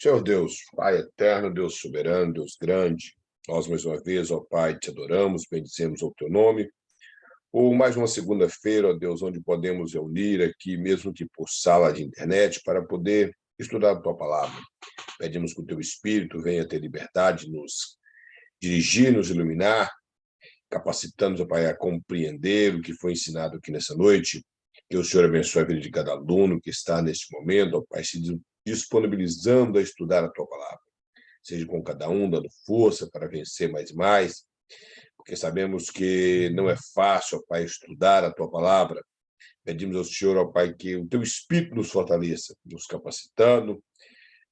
Senhor Deus, Pai eterno, Deus soberano, Deus grande, nós mais uma vez, ó Pai, te adoramos, bendizemos o teu nome, por mais uma segunda-feira, ó Deus, onde podemos reunir aqui, mesmo que por sala de internet, para poder estudar a tua palavra. Pedimos que o teu Espírito venha ter liberdade, nos dirigir, nos iluminar, capacitando-nos, ó Pai, a compreender o que foi ensinado aqui nessa noite. Que o Senhor abençoe a vida de cada aluno que está neste momento, ó Pai, se disponibilizando a estudar a tua palavra. Seja com cada um, dando força para vencer mais e mais, porque sabemos que não é fácil, ó Pai, estudar a tua palavra. Pedimos ao Senhor, ó Pai, que o teu Espírito nos fortaleça, nos capacitando,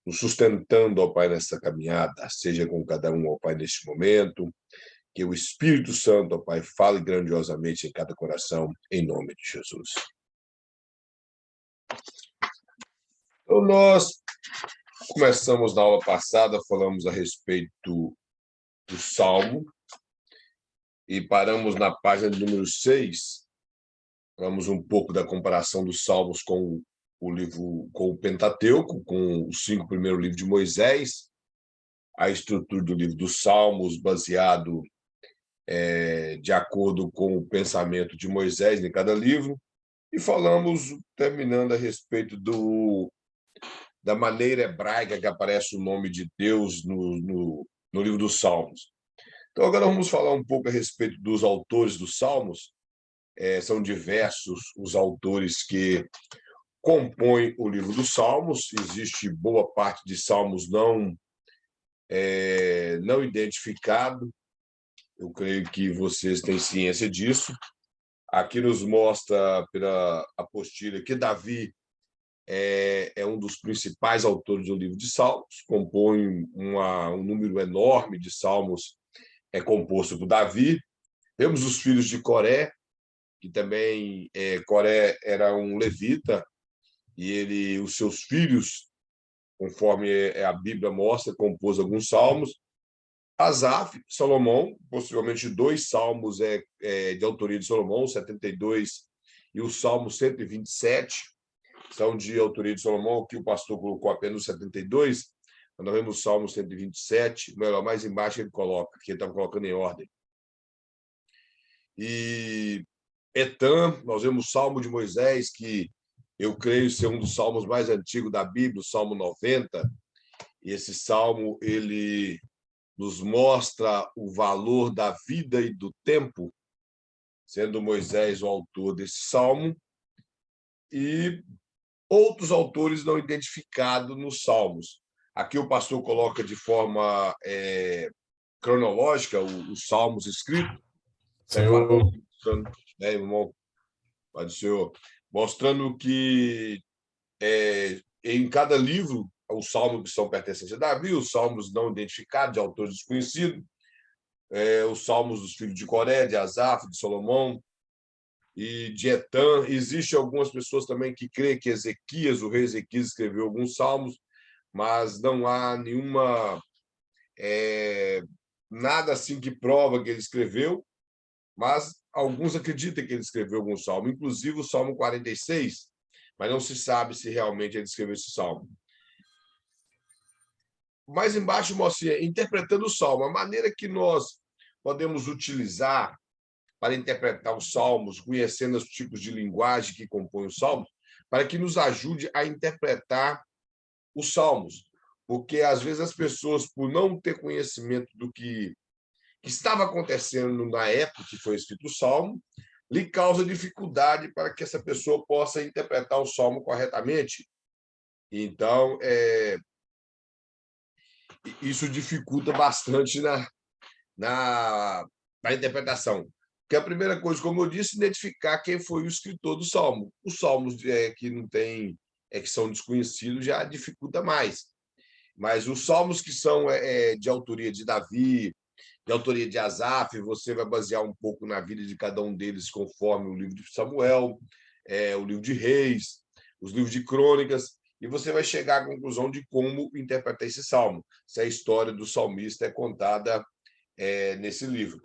nos sustentando, ó Pai, nessa caminhada. Seja com cada um, ó Pai, neste momento. Que o Espírito Santo, ó Pai, fale grandiosamente em cada coração, em nome de Jesus. Então, nós começamos na aula passada, falamos a respeito do Salmo, e paramos na página número 6. Falamos um pouco da comparação dos Salmos com o livro, com o Pentateuco, com os 5 primeiros livros de Moisés, a estrutura do livro dos Salmos, baseado de acordo com o pensamento de Moisés em cada livro, e falamos, terminando, a respeito da maneira hebraica que aparece o nome de Deus no livro dos Salmos. Então, agora vamos falar um pouco a respeito dos autores dos Salmos. São diversos os autores que compõem o livro dos Salmos. Existe boa parte de Salmos não identificado. Eu creio que vocês têm ciência disso. Aqui nos mostra, pela apostila, que Davi é um dos principais autores do livro de Salmos, compõe um número enorme de Salmos composto por Davi. Temos os filhos de Coré, que também Coré era um levita, e os seus filhos, conforme a Bíblia mostra, compôs alguns salmos. Asaf, Salomão, possivelmente 2 salmos de autoria de Salomão, 72, e o Salmo 127 são de autoria de Salomão, que o pastor colocou apenas 72. Nós vemos o Salmo 127, melhor, mais embaixo ele coloca, que ele estava colocando em ordem. E Etan, nós vemos o Salmo de Moisés, que eu creio ser um dos salmos mais antigos da Bíblia, o Salmo 90. E esse salmo, ele nos mostra o valor da vida e do tempo, sendo Moisés o autor desse salmo, e outros autores não identificados nos salmos. Aqui o pastor coloca de forma cronológica os salmos escritos, Senhor, irmão, Pode Senhor, mostrando que em cada livro, os salmos que são pertencentes a Davi, os salmos não identificados, de autores desconhecidos, os salmos dos filhos de Coré, de Asaf, de Salomão e de Etan. Existem algumas pessoas também que creem que Ezequias, o rei Ezequias, escreveu alguns salmos, mas não há nada assim que prova que ele escreveu, mas alguns acreditam que ele escreveu algum salmo, inclusive o Salmo 46, mas não se sabe se realmente ele escreveu esse salmo. Mais embaixo mostra, interpretando o salmo, a maneira que nós podemos utilizar para interpretar os salmos, conhecendo os tipos de linguagem que compõem os salmos, para que nos ajude a interpretar os salmos. Porque, às vezes, as pessoas, por não ter conhecimento do que estava acontecendo na época que foi escrito o salmo, lhe causa dificuldade para que essa pessoa possa interpretar o salmo corretamente. Então, isso dificulta bastante na interpretação. Porque a primeira coisa, como eu disse, identificar quem foi o escritor do salmo. Os salmos que não tem, que são desconhecidos, já dificulta mais. Mas os salmos que são de autoria de Davi, de autoria de Asaf, você vai basear um pouco na vida de cada um deles, conforme o livro de Samuel, o livro de Reis, os livros de Crônicas, e você vai chegar à conclusão de como interpretar esse salmo, se a história do salmista é contada nesse livro.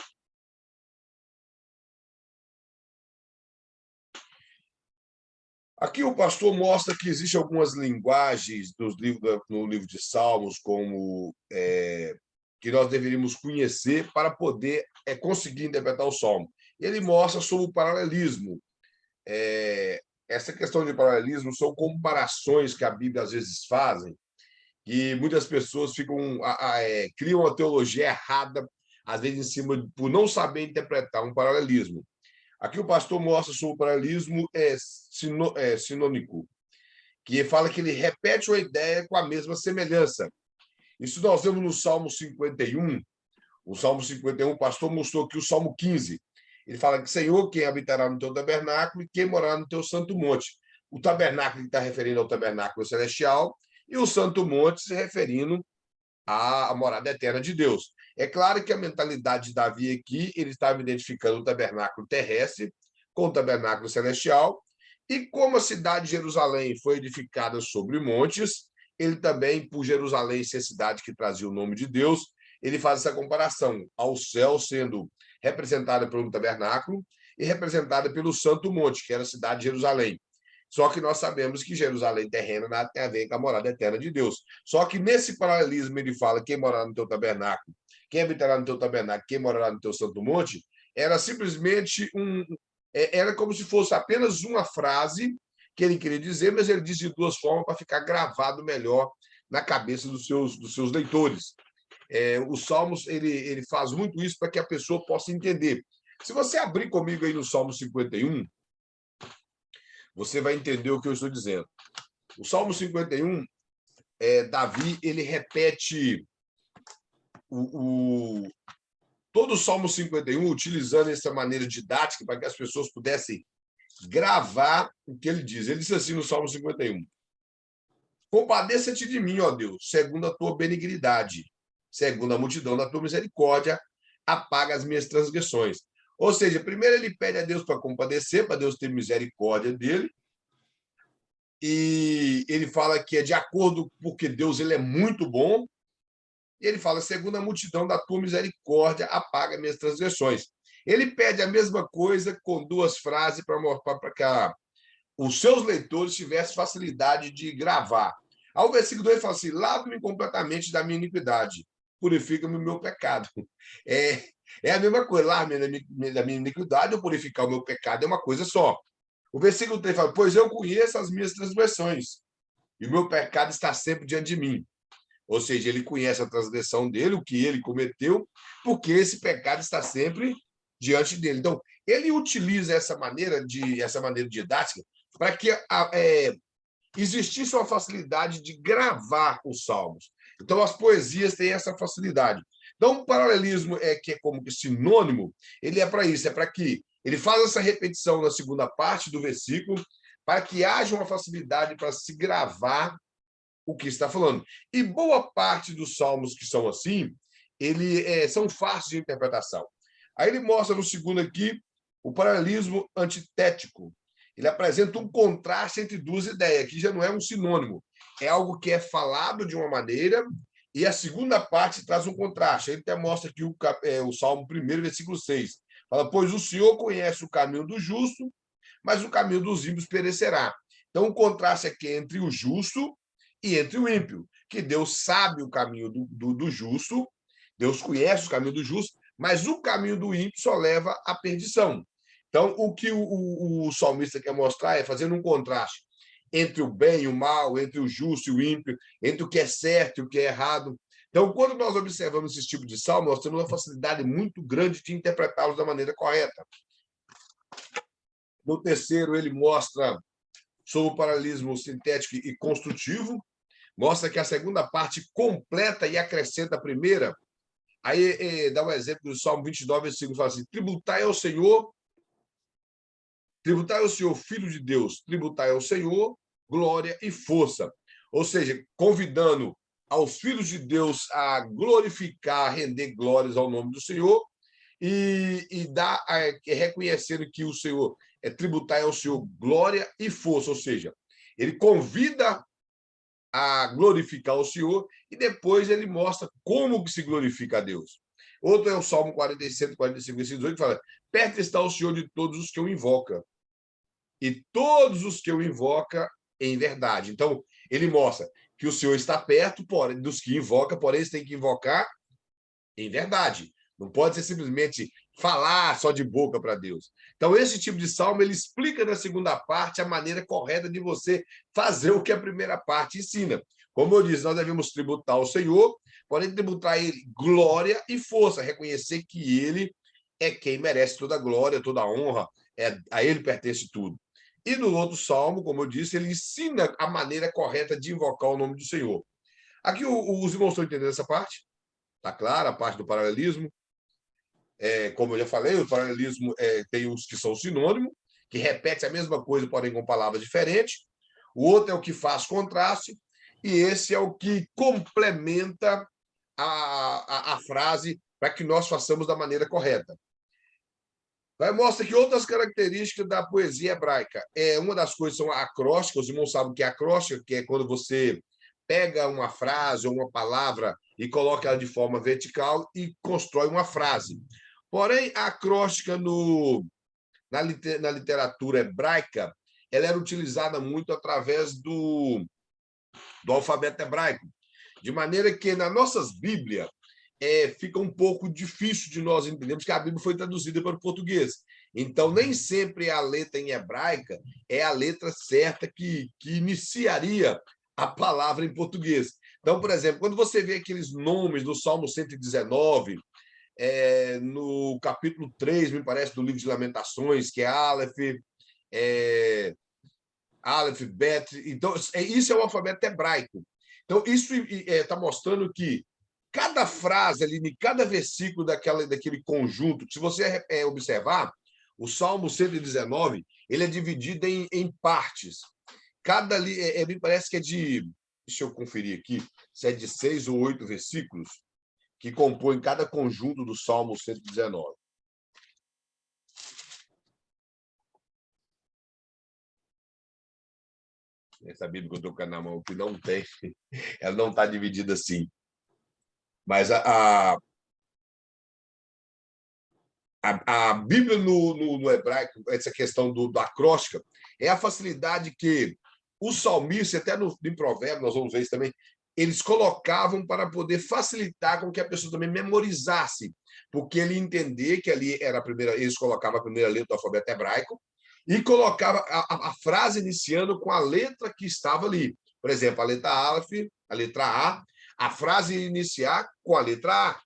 Aqui o pastor mostra que existem algumas linguagens no livro de Salmos, como que nós deveríamos conhecer para poder conseguir interpretar o Salmo. Ele mostra sobre o paralelismo. Essa questão de paralelismo são comparações que a Bíblia às vezes fazem, e muitas pessoas criam uma teologia errada, às vezes em cima, por não saber interpretar um paralelismo. Aqui o pastor mostra sobre o paralelismo sinônico, que fala que ele repete uma ideia com a mesma semelhança. Isso nós vemos no Salmo 51. O Salmo 51, o pastor mostrou aqui o Salmo 15. Ele fala que, Senhor, quem habitará no teu tabernáculo e quem morará no teu santo monte. O tabernáculo está referindo ao tabernáculo celestial e o santo monte se referindo à morada eterna de Deus. É claro que a mentalidade de Davi aqui, ele estava identificando o tabernáculo terrestre com o tabernáculo celestial, e como a cidade de Jerusalém foi edificada sobre montes, ele também, por Jerusalém ser a cidade que trazia o nome de Deus, ele faz essa comparação ao céu sendo representada por um tabernáculo e representada pelo Santo Monte, que era a cidade de Jerusalém. Só que nós sabemos que Jerusalém terrena nada tem a ver com a morada eterna de Deus. Só que nesse paralelismo ele fala quem morará no teu tabernáculo, quem habitará no teu tabernáculo, quem morará no teu santo monte, era simplesmente era como se fosse apenas uma frase que ele queria dizer, mas ele disse de duas formas para ficar gravado melhor na cabeça dos seus leitores. Os Salmos, ele faz muito isso para que a pessoa possa entender. Se você abrir comigo aí no Salmo 51, você vai entender o que eu estou dizendo. O Salmo 51, Davi, ele repete todo o Salmo 51, utilizando essa maneira didática para que as pessoas pudessem gravar o que ele diz. Ele diz assim no Salmo 51: Compadeça-te de mim, ó Deus, segundo a tua benignidade, segundo a multidão da tua misericórdia, apaga as minhas transgressões. Ou seja, primeiro ele pede a Deus para compadecer, para Deus ter misericórdia dele, e ele fala que é de acordo, porque Deus ele é muito bom, e ele fala, segundo a multidão da tua misericórdia, apaga minhas transgressões. Ele pede a mesma coisa com duas frases para que os seus leitores tivessem facilidade de gravar. Ao versículo 2 ele fala assim, lava-me completamente da minha iniquidade, purifica-me o meu pecado. É a mesma coisa, lava-me da minha iniquidade ou purificar o meu pecado, é uma coisa só. O versículo 3 fala, pois eu conheço as minhas transgressões, e o meu pecado está sempre diante de mim. Ou seja, ele conhece a transgressão dele, o que ele cometeu, porque esse pecado está sempre diante dele. Então, ele utiliza essa maneira didática para que existisse uma facilidade de gravar os salmos. Então, as poesias têm essa facilidade. Então, o paralelismo que é como que sinônimo, ele é para isso, é para que ele faz essa repetição na segunda parte do versículo, para que haja uma facilidade para se gravar o que está falando. E boa parte dos salmos que são assim, são fáceis de interpretação. Aí ele mostra no segundo aqui o paralelismo antitético. Ele apresenta um contraste entre duas ideias, que já não é um sinônimo. É algo que é falado de uma maneira e a segunda parte traz um contraste. Ele até mostra aqui o Salmo 1, versículo 6. Fala, pois o Senhor conhece o caminho do justo, mas o caminho dos ímpios perecerá. Então, o contraste aqui é entre o justo e entre o ímpio, que Deus sabe o caminho do justo, Deus conhece o caminho do justo, mas o caminho do ímpio só leva à perdição. Então, o que o salmista quer mostrar é fazendo um contraste entre o bem e o mal, entre o justo e o ímpio, entre o que é certo e o que é errado. Então, quando nós observamos esse tipo de salmo, nós temos uma facilidade muito grande de interpretá-los da maneira correta. No terceiro, ele mostra sobre o paralelismo sintético e construtivo, mostra que a segunda parte completa e acrescenta a primeira. Aí dá um exemplo do Salmo 29, versículo, fala assim, tributai ao Senhor, Filho de Deus, tributai ao Senhor, glória e força. Ou seja, convidando aos filhos de Deus a glorificar, a render glórias ao nome do Senhor e reconhecendo que o Senhor tributar ao Senhor glória e força, ou seja, ele convida a glorificar o Senhor e depois ele mostra como que se glorifica a Deus. Outro é o Salmo 47, 45, versículo 18, que fala, perto está o Senhor de todos os que o invocam. e todos os que o invocam em verdade. Então, ele mostra que o Senhor está perto dos que invocam, porém eles têm que invocar em verdade. Não pode ser simplesmente falar só de boca para Deus. Então, esse tipo de salmo, ele explica na segunda parte a maneira correta de você fazer o que a primeira parte ensina. Como eu disse, nós devemos tributar ao Senhor, porém tributar a Ele glória e força, reconhecer que Ele é quem merece toda a glória, toda a honra, a Ele pertence tudo. E no outro salmo, como eu disse, ele ensina a maneira correta de invocar o nome do Senhor. Aqui os irmãos estão entendendo essa parte? Está clara a parte do paralelismo? Como eu já falei, o paralelismo tem uns que são sinônimos, que repetem a mesma coisa, porém com palavras diferentes. O outro é o que faz contraste, e esse é o que complementa a frase para que nós façamos da maneira correta. Vai mostra que outras características da poesia hebraica. Uma das coisas são a acróstica, os irmãos sabem que é acróstica, que é quando você pega uma frase ou uma palavra e coloca ela de forma vertical e constrói uma frase. Porém, a acróstica na literatura hebraica, ela era utilizada muito através do alfabeto hebraico, de maneira que nas nossas Bíblias fica um pouco difícil de nós entendermos que a Bíblia foi traduzida para o português. Então, nem sempre a letra em hebraica é a letra certa que iniciaria a palavra em português. Então, por exemplo, quando você vê aqueles nomes do Salmo 119, no capítulo 3, me parece, do livro de Lamentações, que é Aleph, Bet. Então, isso é o alfabeto hebraico. Então, isso está mostrando que cada frase ali, em cada versículo daquele conjunto, se você observar, o Salmo 119, ele é dividido em partes. Cada ali, me parece que é de... Deixa eu conferir aqui, se é de 6 ou 8 versículos que compõem cada conjunto do Salmo 119. Essa Bíblia que eu estou com na mão, que não tem, ela não está dividida assim. Mas a Bíblia no hebraico, essa questão da acróstica, é a facilidade que os salmistas, até em Provérbios, nós vamos ver isso também, eles colocavam para poder facilitar com que a pessoa também memorizasse, porque ele entender que ali era a primeira, eles colocavam a primeira letra do alfabeto hebraico e colocava a frase iniciando com a letra que estava ali. Por exemplo, a letra Aleph, a letra a frase iniciar com a letra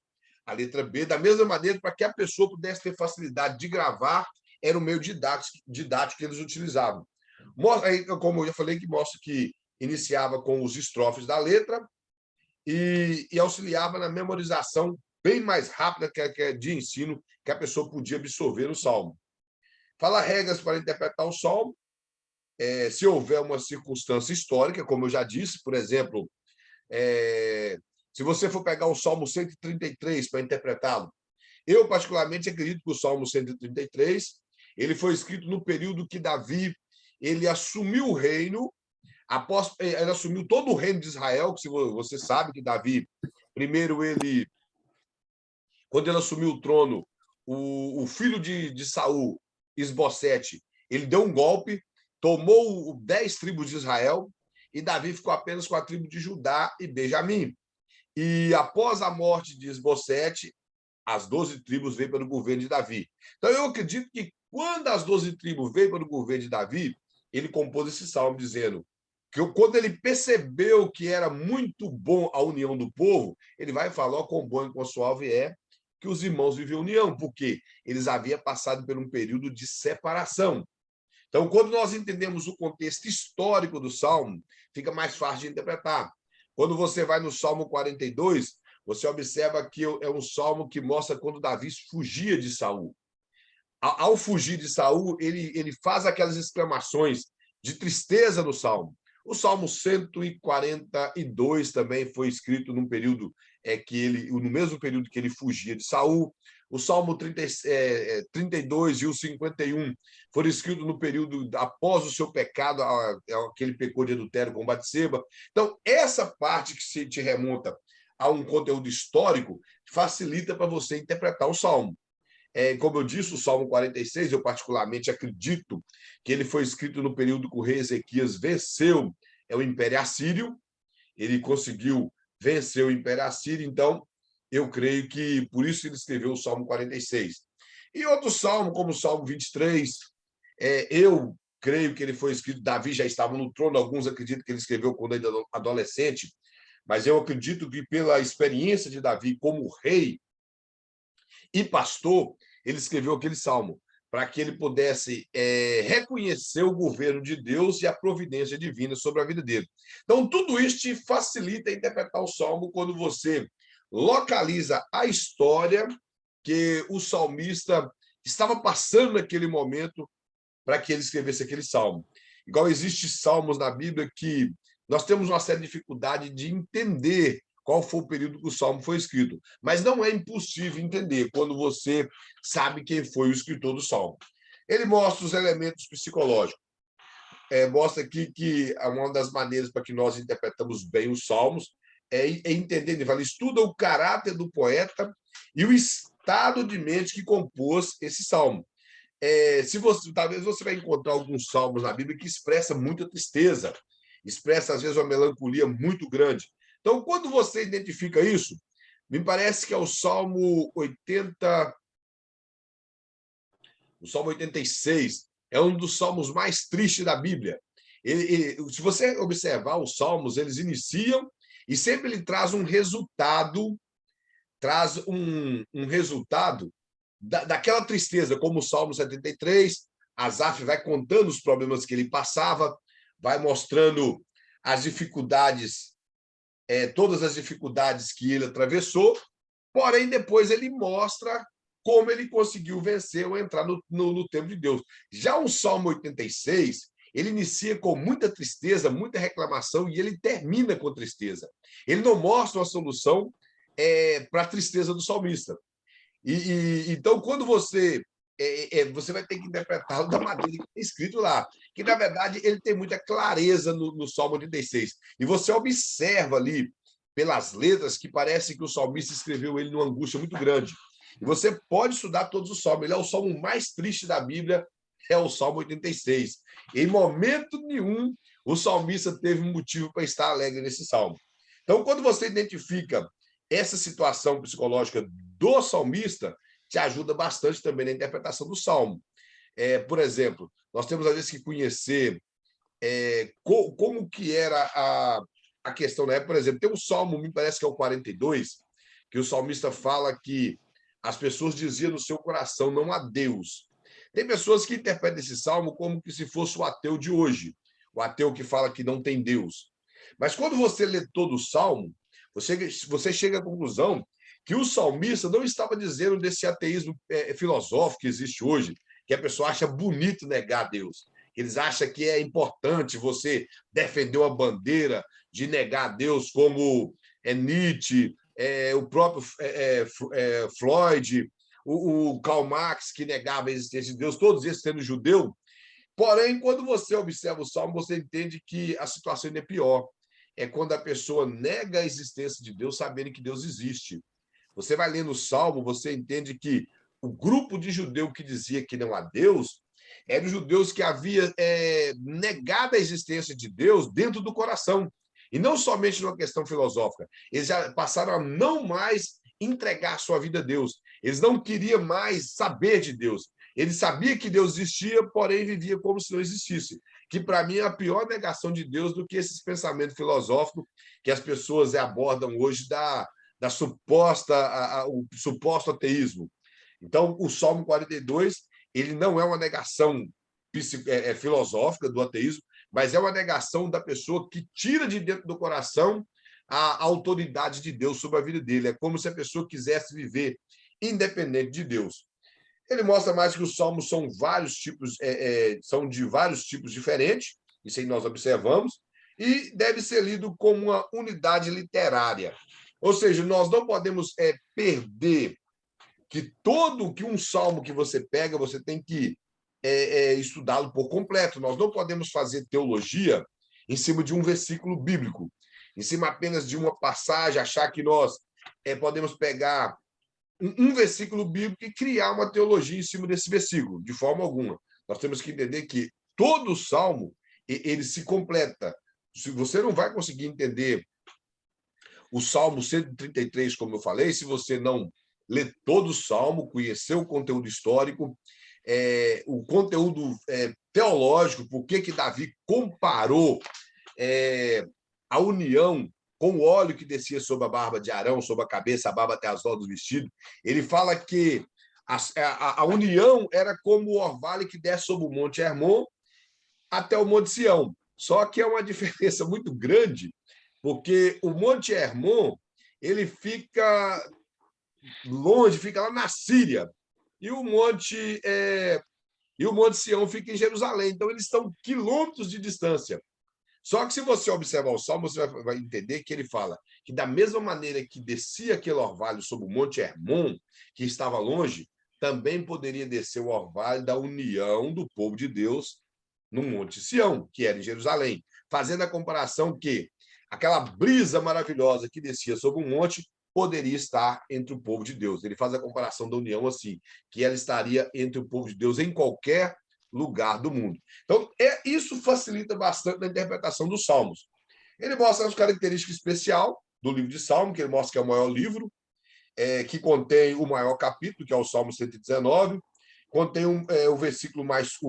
A letra B, da mesma maneira, para que a pessoa pudesse ter facilidade de gravar, era o meio didático que eles utilizavam. Aí, como eu já falei, que mostra que iniciava com os estrofes da letra e auxiliava na memorização bem mais rápida que de ensino que a pessoa podia absorver no salmo. Fala regras para interpretar o salmo. Se houver uma circunstância histórica, como eu já disse, por exemplo, se você for pegar o Salmo 133 para interpretá-lo, eu particularmente acredito que o Salmo 133 ele foi escrito no período que Davi ele assumiu o reino, após ele assumiu todo o reino de Israel, que você sabe que Davi, primeiro quando ele assumiu o trono, o filho de Saul, Isbosete, ele deu um golpe, tomou 10 tribos de Israel, e Davi ficou apenas com a tribo de Judá e Benjamim. E após a morte de Isbosete, as 12 tribos veio para o governo de Davi. Então, eu acredito que quando as 12 tribos veio para o governo de Davi, ele compôs esse salmo dizendo que quando ele percebeu que era muito bom a união do povo, ele vai falar quão bom e quão suave é que os irmãos vivem união, porque eles haviam passado por um período de separação. Então, quando nós entendemos o contexto histórico do Salmo, fica mais fácil de interpretar. Quando você vai no Salmo 42, você observa que é um salmo que mostra quando Davi fugia de Saul. Ao fugir de Saul, ele faz aquelas exclamações de tristeza no salmo. O Salmo 142 também foi escrito num período no mesmo período que ele fugia de Saul. O Salmo 32 e o 51 foram escritos no período após o seu pecado, aquele pecou de adultério com Batseba. Então, essa parte que se te remonta a um conteúdo histórico facilita para você interpretar o Salmo. Como eu disse, o Salmo 46, eu particularmente acredito que ele foi escrito no período que o rei Ezequias venceu o Império Assírio, ele conseguiu vencer o Império Assírio, então eu creio que por isso ele escreveu o Salmo 46. E outro salmo, como o Salmo 23, eu creio que ele foi escrito, Davi já estava no trono, alguns acreditam que ele escreveu quando ainda adolescente, mas eu acredito que pela experiência de Davi como rei e pastor, ele escreveu aquele salmo para que ele pudesse reconhecer o governo de Deus e a providência divina sobre a vida dele. Então, tudo isso te facilita interpretar o salmo quando você localiza a história que o salmista estava passando naquele momento para que ele escrevesse aquele salmo. Igual existem salmos na Bíblia que nós temos uma certa dificuldade de entender qual foi o período que o salmo foi escrito, mas não é impossível entender quando você sabe quem foi o escritor do salmo. Ele mostra os elementos psicológicos, mostra aqui que uma das maneiras para que nós interpretamos bem os salmos é entender, ele fala, estuda o caráter do poeta e o estado de mente que compôs esse salmo. Talvez você vai encontrar alguns salmos na Bíblia que expressa muita tristeza, expressa às vezes uma melancolia muito grande. Então, quando você identifica isso, me parece que é o Salmo 80, o Salmo 86, é um dos salmos mais tristes da Bíblia. Se você observar os salmos, eles iniciam e sempre ele traz um resultado, daquela tristeza, como o Salmo 73, Asaf vai contando os problemas que ele passava, vai mostrando as dificuldades, todas as dificuldades que ele atravessou, porém, depois ele mostra como ele conseguiu vencer ou entrar no tempo de Deus. Já o Salmo 86, ele inicia com muita tristeza, muita reclamação, e ele termina com tristeza. Ele não mostra uma solução para a tristeza do salmista. Então, quando você vai ter que interpretá-lo da maneira que está escrito lá, que, na verdade, ele tem muita clareza no Salmo 86. E você observa ali, pelas letras, que parece que o salmista escreveu ele numa angústia muito grande. E você pode estudar todos os salmos. Ele é o salmo mais triste da Bíblia, é o Salmo 86. Em momento nenhum, o salmista teve um motivo para estar alegre nesse salmo. Então, quando você identifica essa situação psicológica do salmista, te ajuda bastante também na interpretação do salmo. Por exemplo, nós temos, às vezes, que conhecer como que era a questão na época. Por exemplo, tem um salmo, me parece que é o 42, que o salmista fala que as pessoas diziam no seu coração, não há Deus. Tem pessoas que interpretam esse salmo como que se fosse o ateu de hoje, o ateu que fala que não tem Deus. Mas quando você lê todo o salmo, você chega à conclusão que o salmista não estava dizendo desse ateísmo filosófico que existe hoje, que a pessoa acha bonito negar a Deus. Eles acham que é importante você defender uma bandeira de negar a Deus, como Nietzsche, o próprio Freud, o Karl Marx, que negava a existência de Deus, todos esses sendo judeu. Porém, quando você observa o Salmo, você entende que a situação ainda é pior. É quando a pessoa nega a existência de Deus, sabendo que Deus existe. Você vai lendo o Salmo, você entende que o grupo de judeu que dizia que não há Deus eram os judeus que havia negado a existência de Deus dentro do coração. E não somente numa questão filosófica. Eles já passaram a não mais entregar a sua vida a Deus. Eles não queriam mais saber de Deus. Eles sabiam que Deus existia, porém vivia como se não existisse. Que, para mim, é a pior negação de Deus do que esses pensamentos filosóficos que as pessoas abordam hoje o suposto ateísmo. Então, o Salmo 42, ele não é uma negação filosófica do ateísmo, mas é uma negação da pessoa que tira de dentro do coração a autoridade de Deus sobre a vida dele. É como se a pessoa quisesse viver independente de Deus. Ele mostra mais que os salmos são vários tipos, são de vários tipos diferentes, isso aí nós observamos, e deve ser lido como uma unidade literária. Ou seja, nós não podemos perder que um salmo que você pega, você tem que estudá-lo por completo. Nós não podemos fazer teologia em cima de um versículo bíblico, em cima apenas de uma passagem, achar que nós podemos pegar um versículo bíblico e criar uma teologia em cima desse versículo, de forma alguma. Nós temos que entender que todo salmo ele se completa. Se você não vai conseguir entender o Salmo 133, como eu falei, se você não ler todo o Salmo, conhecer o conteúdo histórico, o conteúdo teológico, por que Davi comparou a união com o óleo que descia sobre a barba de Arão, sobre a cabeça, a barba até as rodas do vestido. Ele fala que a união era como o orvalho que desce sobre o Monte Hermon até o Monte Sião. Só que é uma diferença muito grande, porque o Monte Hermon ele fica longe, fica lá na Síria, e o Monte Sião fica em Jerusalém. Então, eles estão quilômetros de distância. Só que se você observar o Salmo, você vai entender que ele fala que da mesma maneira que descia aquele orvalho sobre o Monte Hermon, que estava longe, também poderia descer o orvalho da união do povo de Deus no Monte Sião, que era em Jerusalém, fazendo a comparação que aquela brisa maravilhosa que descia sobre um monte poderia estar entre o povo de Deus. Ele faz a comparação da união assim, que ela estaria entre o povo de Deus em qualquer lugar do mundo. Então, isso facilita bastante na interpretação dos Salmos. Ele mostra as características especiais do livro de Salmo, que ele mostra que é o maior livro, que contém o maior capítulo, que é o Salmo 119, contém o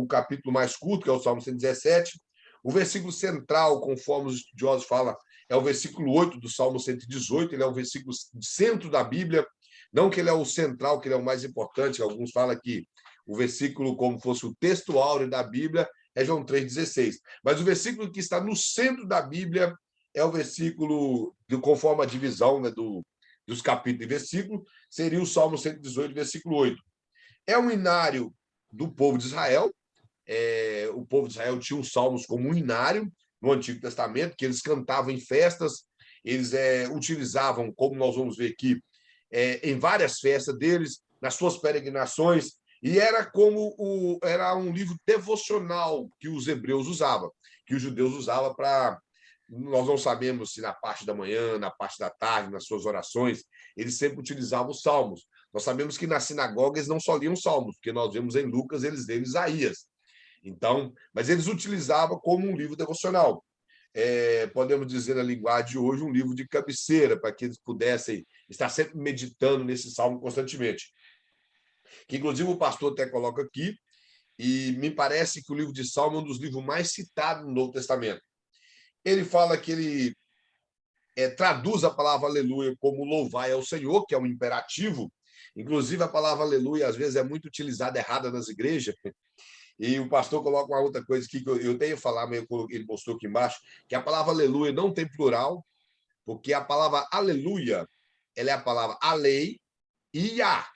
capítulo mais curto, que é o Salmo 117, o versículo central, conforme os estudiosos falam, é o versículo 8 do Salmo 118, ele é o versículo centro da Bíblia, não que ele é o central, que ele é o mais importante, alguns falam que o versículo, como fosse o texto áureo da Bíblia, é João 3,16. Mas o versículo que está no centro da Bíblia é o versículo, conforme a divisão, né, dos capítulos e versículos, seria o Salmo 118, versículo 8. É um inário do povo de Israel. O povo de Israel tinha os salmos como um inário no Antigo Testamento, que eles cantavam em festas, eles utilizavam, como nós vamos ver aqui, em várias festas deles, nas suas peregrinações, e era um livro devocional que os hebreus usavam, que os judeus usavam para. Nós não sabemos se na parte da manhã, na parte da tarde, nas suas orações, eles sempre utilizavam os salmos. Nós sabemos que na sinagoga eles não só liam salmos, porque nós vemos em Lucas eles liam Isaías. Então, mas eles utilizavam como um livro devocional. Podemos dizer na linguagem de hoje, um livro de cabeceira, para que eles pudessem estar sempre meditando nesse salmo constantemente. Que, inclusive, o pastor até coloca aqui, e me parece que o livro de Salmo é um dos livros mais citados no Novo Testamento. Ele fala que ele traduz a palavra aleluia como louvai ao Senhor, que é um imperativo. Inclusive, a palavra aleluia, às vezes, é muito utilizada errada nas igrejas. E o pastor coloca uma outra coisa aqui que eu tenho que falar, ele postou aqui embaixo, que a palavra aleluia não tem plural, porque a palavra aleluia, ela é a palavra alei e Iá,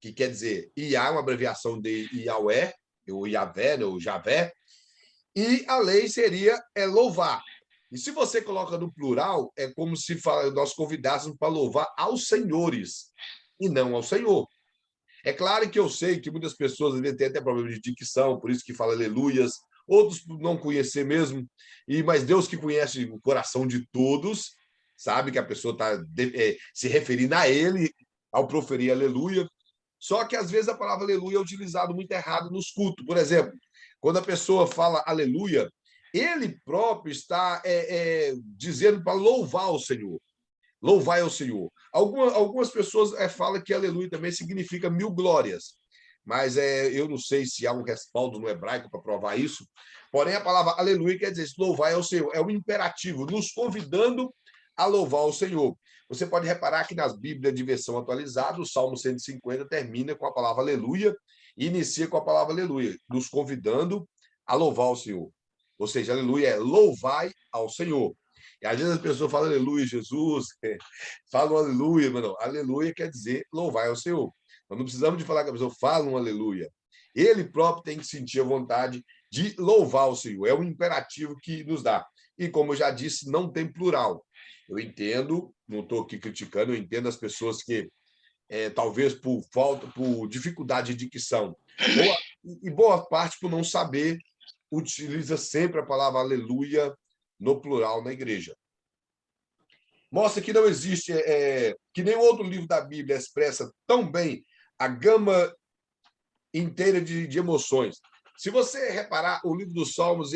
que quer dizer, Iá é uma abreviação de Iaué, ou Iavé, né, ou Javé, e a lei seria louvar. E se você coloca no plural, é como se nós convidássemos para louvar aos senhores, e não ao Senhor. É claro que eu sei que muitas pessoas às vezes têm até problema de dicção, por isso que fala aleluias, outros não conhecer mesmo, mas Deus que conhece o coração de todos, sabe que a pessoa está se referindo a Ele ao proferir aleluia. Só que às vezes a palavra aleluia é utilizada muito errado nos cultos. Por exemplo, quando a pessoa fala aleluia, ele próprio está dizendo para louvar o Senhor. Louvai ao Senhor. Algumas pessoas falam que aleluia também significa mil glórias, mas eu não sei se há um respaldo no hebraico para provar isso. Porém, a palavra aleluia quer dizer louvai ao Senhor. É um imperativo, nos convidando a louvar o Senhor. Você pode reparar que nas Bíblias de versão atualizada, o Salmo 150 termina com a palavra aleluia e inicia com a palavra aleluia, nos convidando a louvar o Senhor. Ou seja, aleluia é louvai ao Senhor. E às vezes as pessoas falam aleluia, Jesus, falam aleluia, mas não, aleluia quer dizer louvar ao Senhor. Nós não precisamos de falar que a pessoa fala um aleluia. Ele próprio tem que sentir a vontade de louvar o Senhor. É um imperativo que nos dá. E como eu já disse, não tem plural. Eu entendo, não estou aqui criticando, eu entendo as pessoas que, talvez por falta, por dificuldade de dicção, e boa parte por não saber, utiliza sempre a palavra aleluia no plural na igreja. mostra que não existe, que nenhum outro livro da Bíblia expressa tão bem a gama inteira de emoções. Se você reparar, o livro dos Salmos,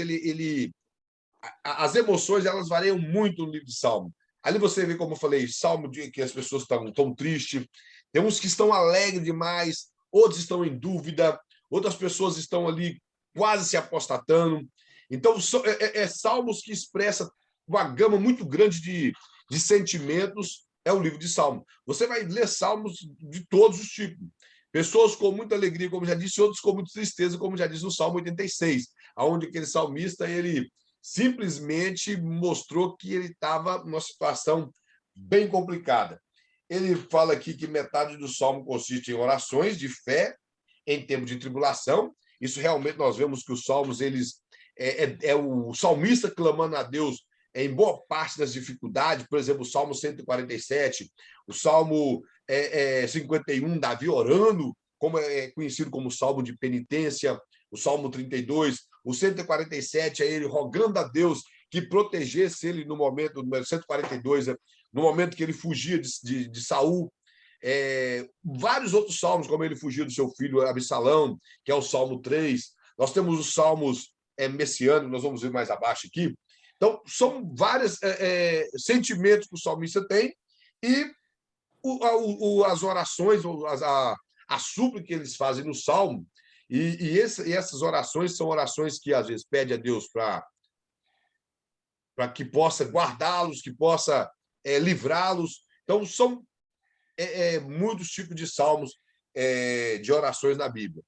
as emoções elas variam muito no livro de Salmo. Ali você vê, como eu falei, Salmo de que as pessoas estão tão tristes, tem uns que estão alegres demais, outros estão em dúvida, outras pessoas estão ali quase se apostatando. Então, salmos que expressa uma gama muito grande de sentimentos, é o livro de Salmo. Você vai ler salmos de todos os tipos. Pessoas com muita alegria, como já disse, outros com muita tristeza, como já diz no Salmo 86, onde aquele salmista ele simplesmente mostrou que ele estava numa situação bem complicada. Ele fala aqui que metade do salmo consiste em orações de fé em tempo de tribulação. Isso realmente nós vemos que os salmos é o salmista clamando a Deus em boa parte das dificuldades. Por exemplo, o Salmo 147, o Salmo 51, Davi orando, como é conhecido como Salmo de penitência, o Salmo 32, o 147 é ele rogando a Deus que protegesse ele no momento, no 142, no momento que ele fugia de Saul. Vários outros salmos, como ele fugia do seu filho Absalão, que é o Salmo 3. Nós temos os salmos messiânicos, nós vamos ver mais abaixo aqui. Então, são vários sentimentos que o salmista tem e as orações, a súplica que eles fazem no salmo, e essas orações são orações que, às vezes, pede a Deus para que possa guardá-los, que possa livrá-los. Então, são muitos tipos de salmos, de orações na Bíblia.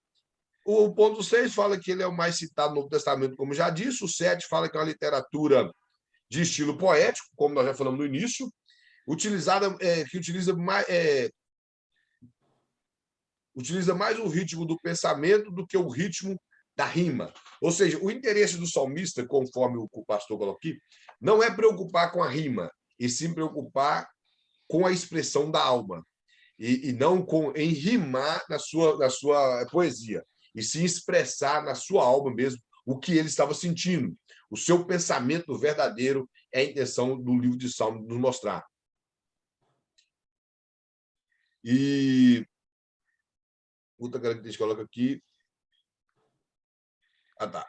O ponto 6 fala que ele é o mais citado no Novo Testamento, como já disse. O 7 fala que é uma literatura de estilo poético, como nós já falamos no início, que utiliza mais o ritmo do pensamento do que o ritmo da rima. Ou seja, o interesse do salmista, conforme o pastor colocou aqui, não é preocupar com a rima, e sim preocupar com a expressão da alma, e não em rimar na sua poesia, e sim expressar na sua alma mesmo o que ele estava sentindo. O seu pensamento verdadeiro é a intenção do livro de Salmos nos mostrar. E outra característica que coloca aqui. Tá.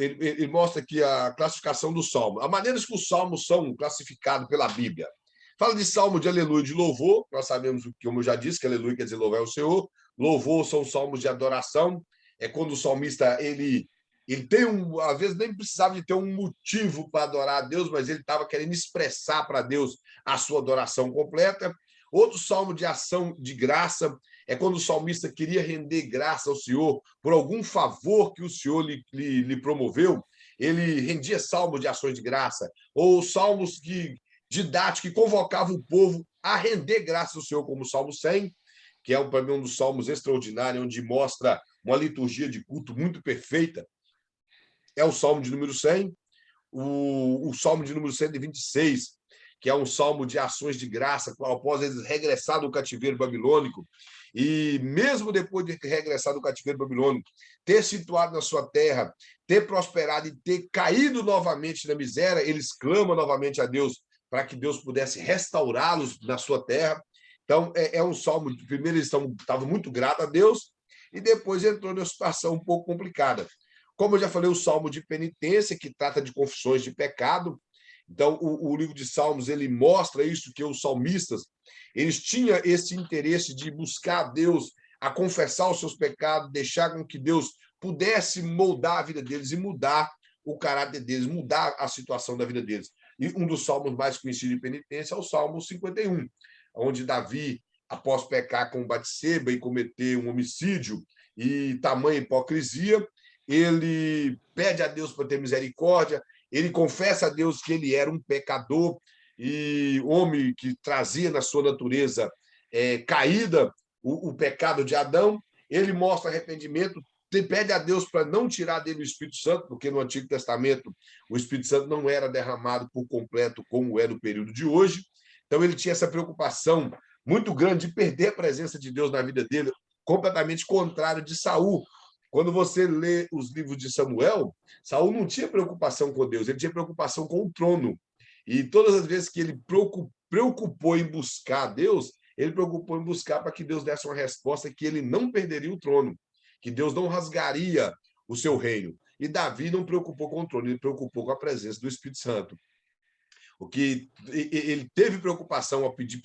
Ele mostra aqui a classificação do salmo, a maneira que os salmos são classificados pela Bíblia. Fala de salmo de aleluia e de louvor. Nós sabemos, como eu já disse, que aleluia quer dizer louvar o Senhor. Louvor são salmos de adoração. É quando o salmista ele tem às vezes nem precisava de ter um motivo para adorar a Deus, mas ele estava querendo expressar para Deus a sua adoração completa. Outro salmo de ação de graça é quando o salmista queria render graça ao Senhor por algum favor que o Senhor lhe promoveu. Ele rendia salmos de ações de graça, ou salmos didáticos que convocavam o povo a render graça ao Senhor, como o Salmo 100, que é para mim um dos salmos extraordinários, onde mostra uma liturgia de culto muito perfeita. É o Salmo de número 100, o Salmo de número 126, que é um salmo de ações de graça, após eles regressar do cativeiro babilônico, e mesmo depois de regressar do cativeiro babilônico, ter situado na sua terra, ter prosperado e ter caído novamente na miséria, eles clamam novamente a Deus para que Deus pudesse restaurá-los na sua terra. Então, é um salmo, primeiro eles estavam muito gratos a Deus, e depois entrou numa situação um pouco complicada. Como eu já falei, o salmo de penitência, que trata de confissões de pecado. Então, o livro de Salmos ele mostra isso, que os salmistas eles tinham esse interesse de buscar a Deus, a confessar os seus pecados, deixar com que Deus pudesse moldar a vida deles e mudar o caráter deles, mudar a situação da vida deles. E um dos salmos mais conhecidos de penitência é o Salmo 51, onde Davi, após pecar com Batseba e cometer um homicídio e tamanha hipocrisia, ele pede a Deus para ter misericórdia, ele confessa a Deus que ele era um pecador e homem que trazia na sua natureza caída o pecado de Adão. Ele mostra arrependimento, pede a Deus para não tirar dele o Espírito Santo, porque no Antigo Testamento o Espírito Santo não era derramado por completo como é no período de hoje. Então ele tinha essa preocupação muito grande de perder a presença de Deus na vida dele, completamente contrário de Saul. Quando você lê os livros de Samuel, Saul não tinha preocupação com Deus, ele tinha preocupação com o trono. E todas as vezes que ele preocupou em buscar Deus, ele preocupou em buscar para que Deus desse uma resposta que ele não perderia o trono, que Deus não rasgaria o seu reino. E Davi não preocupou com o trono, ele preocupou com a presença do Espírito Santo. O que ele teve preocupação ao pedir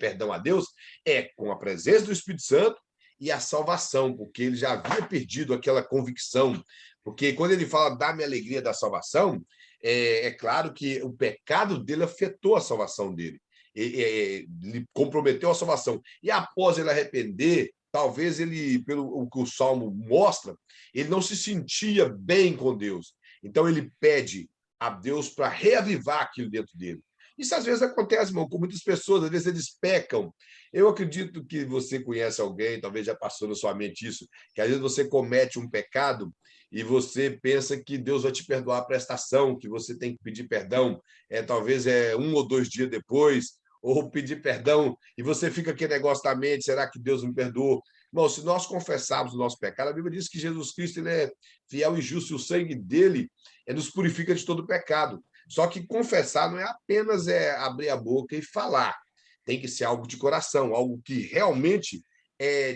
perdão a Deus é com a presença do Espírito Santo e a salvação, porque ele já havia perdido aquela convicção. Porque quando ele fala dá-me alegria da salvação, é claro que o pecado dele afetou a salvação dele. Ele comprometeu a salvação. E após ele arrepender, talvez ele, pelo o que o Salmo mostra, ele não se sentia bem com Deus. Então ele pede a Deus para reavivar aquilo dentro dele. Isso às vezes acontece, irmão, com muitas pessoas, às vezes eles pecam. Eu acredito que você conhece alguém, talvez já passou na sua mente isso, que às vezes você comete um pecado e você pensa que Deus vai te perdoar a prestação, que você tem que pedir perdão, talvez 1 ou 2 dias depois, ou pedir perdão, e você fica aquele negócio na mente, será que Deus me perdoou? Irmão, se nós confessarmos o nosso pecado, a Bíblia diz que Jesus Cristo ele é fiel e justo, e o sangue dele nos purifica de todo pecado. Só que confessar não é apenas abrir a boca e falar. Tem que ser algo de coração, algo que realmente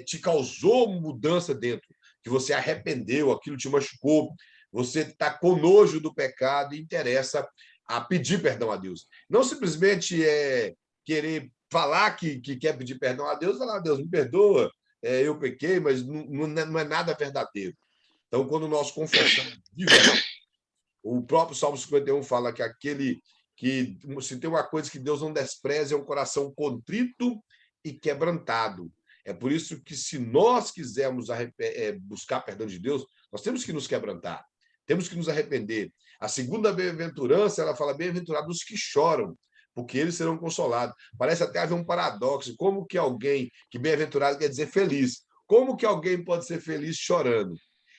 te causou mudança dentro, que você arrependeu, aquilo te machucou, você está com nojo do pecado e interessa a pedir perdão a Deus. Não simplesmente querer falar que quer pedir perdão a Deus, falar, Deus, me perdoa, eu pequei, mas não é nada verdadeiro. Então, quando nós confessamos de verdade, o próprio Salmo 51 fala que aquele que, se tem uma coisa que Deus não despreza, é um coração contrito e quebrantado. É por isso que, se nós quisermos buscar perdão de Deus, nós temos que nos quebrantar, temos que nos arrepender. A segunda bem-aventurança, ela fala, bem-aventurados os que choram, porque eles serão consolados. Parece até haver um paradoxo. Como que alguém, que bem-aventurado quer dizer feliz, como que alguém pode ser feliz chorando?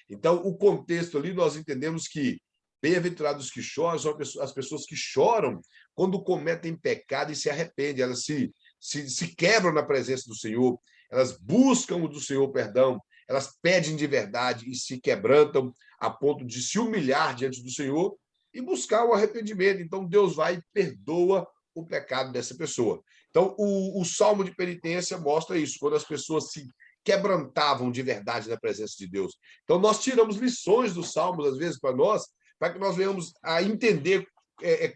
Então, o contexto ali, nós entendemos que bem-aventurados que choram são as pessoas que choram quando cometem pecado e se arrependem. Elas se quebram na presença do Senhor, elas buscam do Senhor perdão, elas pedem de verdade e se quebrantam a ponto de se humilhar diante do Senhor e buscar o arrependimento. Então, Deus vai e perdoa o pecado dessa pessoa. Então, o Salmo de penitência mostra isso, quando as pessoas se quebrantavam de verdade na presença de Deus. Então, nós tiramos lições dos Salmos, às vezes, para nós, para que nós venhamos a entender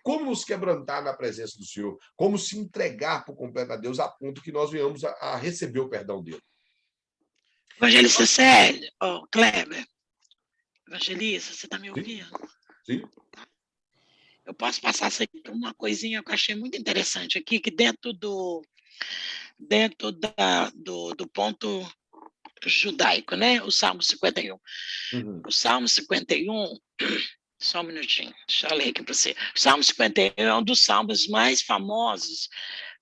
como nos quebrantar na presença do Senhor, como se entregar por completo a Deus, a ponto que nós venhamos a receber o perdão dele. Evangelista Célio, Kleber, Evangelista, você está me ouvindo? Sim. Eu posso passar uma coisinha que eu achei muito interessante aqui, que dentro do ponto judaico, né? O Salmo 51. Uhum. O Salmo 51, só um minutinho, deixa eu ler aqui para você. O Salmo 51 é um dos salmos mais famosos,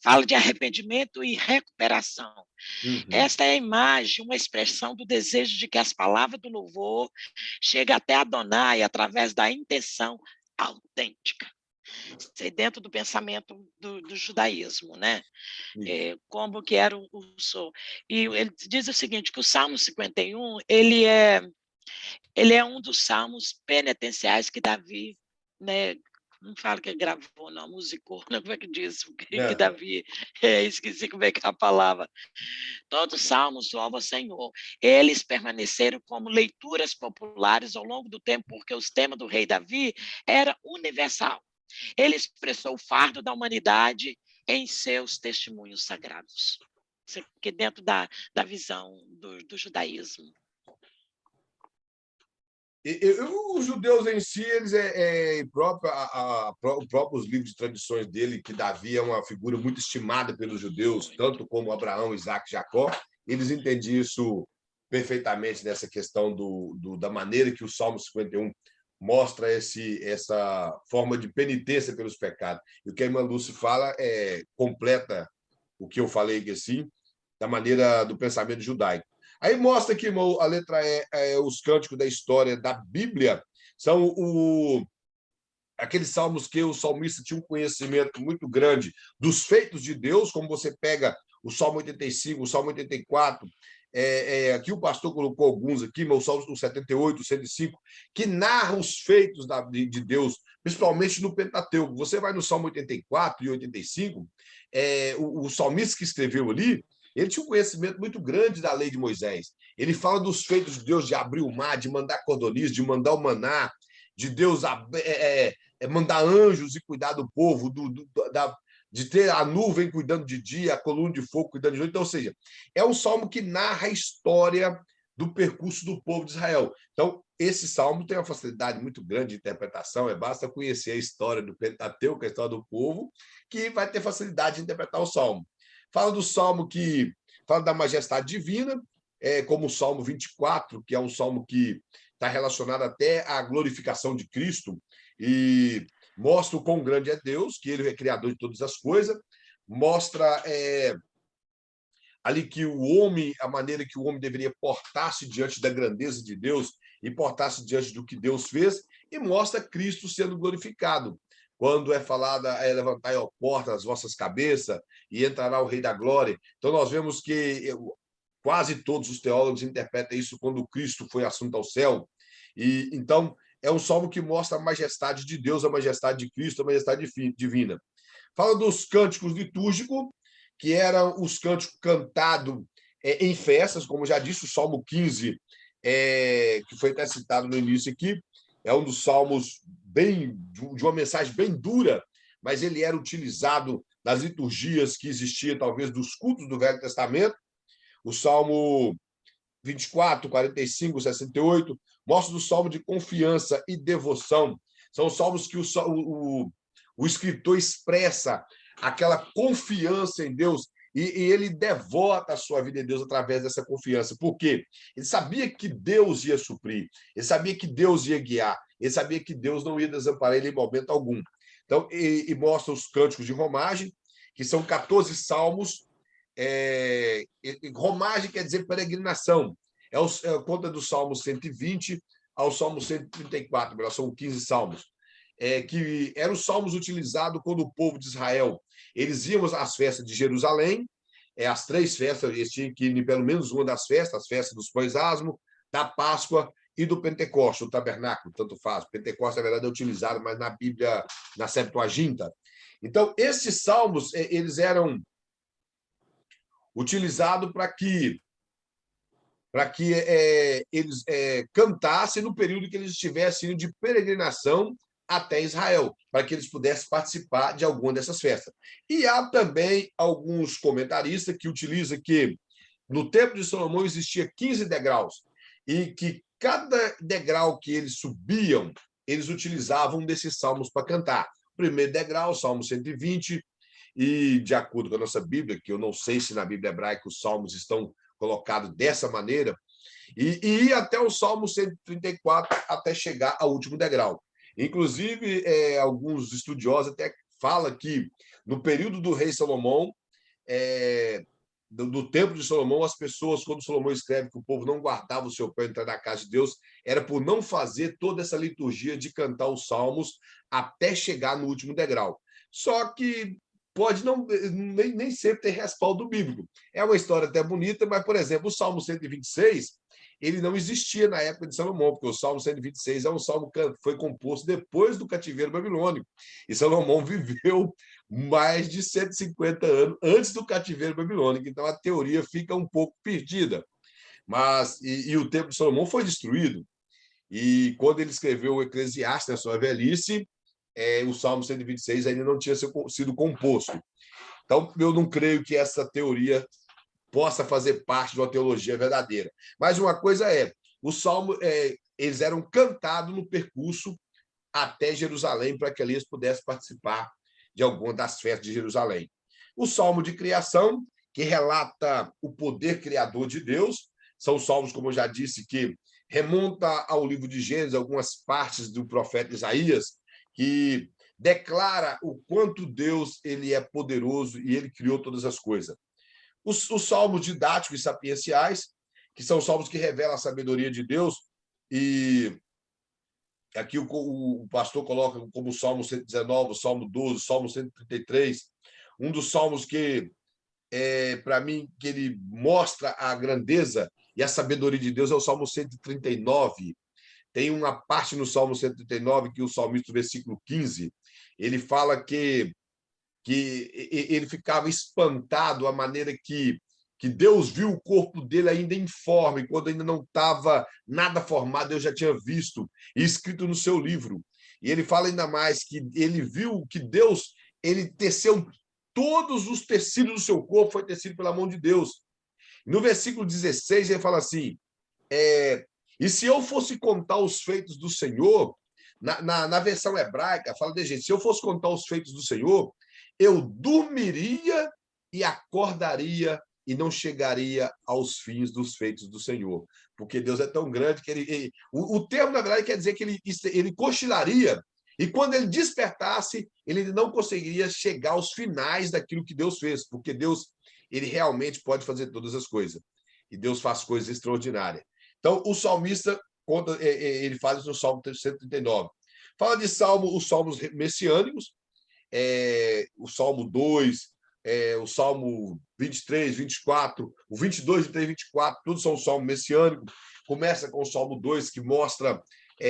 fala de arrependimento e recuperação. Uhum. Esta é a imagem, uma expressão do desejo de que as palavras do louvor cheguem até Adonai através da intenção autêntica. Dentro do pensamento do judaísmo, né? Como que era o som. E ele diz o seguinte, que o Salmo 51, ele é um dos salmos penitenciais que Davi, né, não fala que gravou, não, musicou, não, como é que diz? Que Davi, esqueci como é que é a palavra. Todos os salmos louvam o Senhor. Eles permaneceram como leituras populares ao longo do tempo, porque os temas do rei Davi era universal. Ele expressou o fardo da humanidade em seus testemunhos sagrados. Isso aqui dentro da visão do judaísmo. Os judeus em si, eles próprios livros de tradições dele, que Davi é uma figura muito estimada pelos judeus, tanto como Abraão, Isaac e Jacó, eles entendiam isso perfeitamente nessa questão da maneira que o Salmo 51 mostra essa forma de penitência pelos pecados. E o que a irmã Lúcia fala completa o que eu falei aqui, assim, da maneira do pensamento judaico. Aí mostra aqui, irmão, a letra os cânticos da história da Bíblia, são aqueles salmos que o salmista tinha um conhecimento muito grande dos feitos de Deus, como você pega o Salmo 85, o Salmo 84, aqui o pastor colocou alguns aqui, mas o Salmo 78, 105, que narra os feitos de Deus, principalmente no Pentateuco. Você vai no Salmo 84 e 85, o salmista que escreveu ali, ele tinha um conhecimento muito grande da lei de Moisés. Ele fala dos feitos de Deus, de abrir o mar, de mandar cordoniz, de mandar o maná, de Deus mandar anjos e cuidar do povo, de ter a nuvem cuidando de dia, a coluna de fogo cuidando de noite. Então, ou seja, é um salmo que narra a história do percurso do povo de Israel. Então, esse salmo tem uma facilidade muito grande de interpretação, basta conhecer a história do Pentateuco, a história do povo, que vai ter facilidade de interpretar o salmo. Fala do salmo que fala da majestade divina, como o Salmo 24, que é um salmo que está relacionado até à glorificação de Cristo, e mostra o quão grande é Deus, que ele é criador de todas as coisas, mostra ali que o homem, a maneira que o homem deveria portar-se diante da grandeza de Deus e portar-se diante do que Deus fez, e mostra Cristo sendo glorificado. Quando é falado, levantai a porta as vossas cabeças e entrará o Rei da Glória. Então, nós vemos que quase todos os teólogos interpretam isso quando Cristo foi assunto ao céu. E então, é um salmo que mostra a majestade de Deus, a majestade de Cristo, a majestade divina. Fala dos cânticos litúrgicos, que eram os cânticos cantados em festas, como já disse, o Salmo 15, que foi até citado no início aqui, é um dos salmos de uma mensagem bem dura, mas ele era utilizado nas liturgias que existiam, talvez, dos cultos do Velho Testamento. O Salmo 24, 45, 68, mostra o salmo de confiança e devoção. São os salmos que o escritor expressa aquela confiança em Deus e ele devota a sua vida em Deus através dessa confiança. Por quê? Ele sabia que Deus ia suprir, ele sabia que Deus ia guiar, ele sabia que Deus não ia desamparar ele em momento algum. Então, e mostra os cânticos de romagem, que são 14 salmos. Romagem quer dizer peregrinação. A conta do Salmo 120 ao Salmo 134, melhor, são 15 salmos. Que eram os salmos utilizados quando o povo de Israel eles iam às festas de Jerusalém, as 3 festas, eles tinham que ir em pelo menos uma das festas, as festas dos pães asmos, da Páscoa e do Pentecostes, o tabernáculo, tanto faz. O Pentecostes, na verdade, é utilizado, mas na Bíblia, na Septuaginta. Então, esses salmos, eles eram utilizados para que eles cantassem no período que eles estivessem indo de peregrinação até Israel, para que eles pudessem participar de alguma dessas festas. E há também alguns comentaristas que utilizam que no tempo de Salomão existia 15 degraus, e que cada degrau que eles subiam, eles utilizavam desses salmos para cantar. O primeiro degrau, Salmo 120, e de acordo com a nossa Bíblia, que eu não sei se na Bíblia hebraica os salmos estão colocados dessa maneira, e ir até o Salmo 134 até chegar ao último degrau. Inclusive, alguns estudiosos até falam que no período do rei Salomão, do tempo de Salomão, as pessoas, quando Salomão escreve que o povo não guardava o seu pão entrar na casa de Deus, era por não fazer toda essa liturgia de cantar os salmos até chegar no último degrau. Só que pode nem sempre ter respaldo bíblico. É uma história até bonita, mas, por exemplo, o Salmo 126, ele não existia na época de Salomão, porque o Salmo 126 é um salmo que foi composto depois do cativeiro babilônico. E Salomão viveu mais de 150 anos antes do cativeiro babilônico. Então, a teoria fica um pouco perdida. Mas, e o templo de Salomão foi destruído. E quando ele escreveu o Eclesiastes, na sua velhice, o Salmo 126 ainda não tinha sido composto. Então, eu não creio que essa teoria possa fazer parte de uma teologia verdadeira. Mas uma coisa os salmos eles eram cantados no percurso até Jerusalém, para que ali eles pudessem participar de alguma das festas de Jerusalém. O Salmo de Criação, que relata o poder criador de Deus, são salmos, como eu já disse, que remonta ao livro de Gênesis, algumas partes do profeta Isaías, que declara o quanto Deus ele é poderoso e ele criou todas as coisas. Os salmos didáticos e sapienciais, que são salmos que revelam a sabedoria de Deus, e aqui o pastor coloca como o Salmo 119, o Salmo 12, o Salmo 133, um dos salmos que para mim, que ele mostra a grandeza e a sabedoria de Deus, é o Salmo 139. Tem uma parte no Salmo 139 que o salmista, no versículo 15, ele fala que ele ficava espantado a maneira que Deus viu o corpo dele ainda informe, quando ainda não estava nada formado, eu já tinha visto, e escrito no seu livro. E ele fala ainda mais que ele viu que Deus, ele teceu todos os tecidos do seu corpo, foi tecido pela mão de Deus. No versículo 16, ele fala assim, e se eu fosse contar os feitos do Senhor, na versão hebraica, fala de gente, se eu fosse contar os feitos do Senhor, eu dormiria e acordaria e não chegaria aos fins dos feitos do Senhor. Porque Deus é tão grande que o termo, na verdade, quer dizer que ele cochilaria, e quando ele despertasse, ele não conseguiria chegar aos finais daquilo que Deus fez, porque Deus, ele realmente pode fazer todas as coisas. E Deus faz coisas extraordinárias. Então, o salmista, ele faz isso no Salmo 139. Fala de os salmos messiânicos, o Salmo 2, o Salmo 23, 24, o 22, 23, 24, todos são salmos messiânicos. Começa com o Salmo 2, que mostra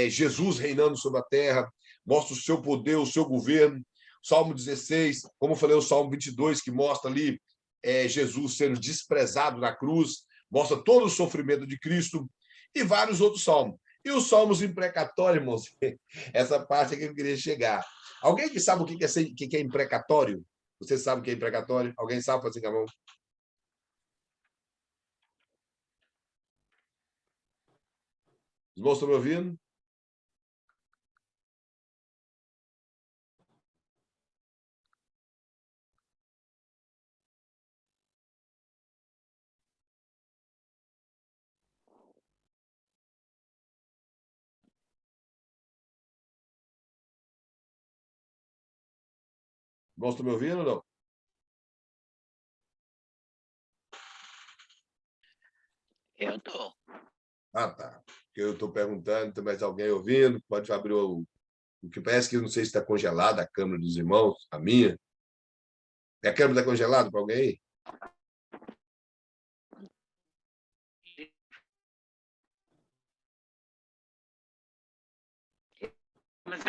Jesus reinando sobre a terra, mostra o seu poder, o seu governo. Salmo 16, como eu falei, o Salmo 22, que mostra ali Jesus sendo desprezado na cruz, mostra todo o sofrimento de Cristo, e vários outros salmos. E os salmos imprecatórios, irmãos, essa parte é que eu queria chegar. Alguém que sabe o que é imprecatório? Você sabe o que é imprecatório? Alguém sabe fazer com a mão? Os irmãos estão me ouvindo? Os irmãos estão me ouvindo ou não? Eu estou. Ah, tá. Eu estou perguntando, tem mais alguém ouvindo? Pode abrir o que parece que não sei se está congelada a câmera dos irmãos, a minha. A câmera está congelada para alguém aí? Mas